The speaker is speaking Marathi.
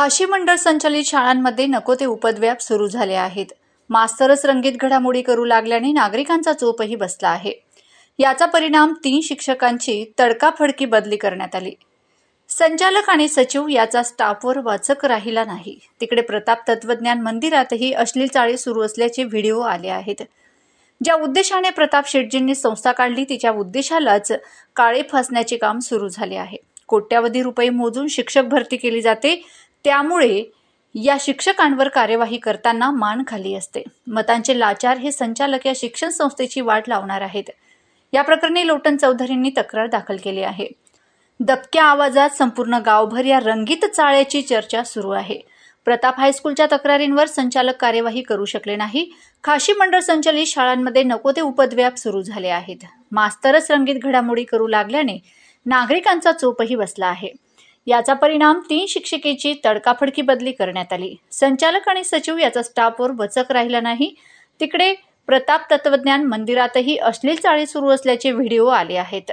खाशी मंडळ संचालित शाळांमध्ये नको ते उपद्व्याप सुरू झाले आहेत. मास्तरच रंगीत घडामोडी करू लागल्याने नागरिकांचा चोपही बसला आहे. याचा परिणाम 3 शिक्षकांची तडकाफडकी बदली करण्यात आली. संचालक आणि सचिव याचा स्टाफवर वाचक राहिला नाही. तिकडे प्रताप तत्वज्ञान मंदिरातही अश्लील चाळे सुरू असल्याचे व्हिडिओ आले आहेत. ज्या उद्देशाने प्रताप शेटजींनी संस्था काढली तिच्या उद्देशालाच काळे फासण्याचे काम सुरू झाले आहे. कोट्यावधी रुपये मोजून शिक्षक भरती केली जाते, त्यामुळे या शिक्षकांवर कार्यवाही करताना मान खाली असते. मतांचे लाचार हे संचालक या शिक्षण संस्थेची वाट लावणार आहेत. या प्रकरणी लोटन चौधरींनी तक्रार दाखल केली आहे. दबक्या आवाजात संपूर्ण गावभर या रंगीत चाळ्याची चर्चा सुरू आहे. प्रताप हायस्कूलच्या तक्रारींवर संचालक कार्यवाही करू शकले नाही. खाशी मंडळ संचालित शाळांमध्ये नको ते उपद्व्याप सुरू झाले आहेत. मास्तरच रंगीत घडामोडी करू लागल्याने नागरिकांचा चोपही बसला आहे. याचा परिणाम 3 शिक्षिकेची तडकाफडकी बदली करण्यात आली. संचालक आणि सचिव याचा स्टाफवर वचक राहिला नाही. तिकडे प्रताप तत्वज्ञान मंदिरातही अश्लील चाळे सुरू असल्याचे व्हिडिओ आले आहेत.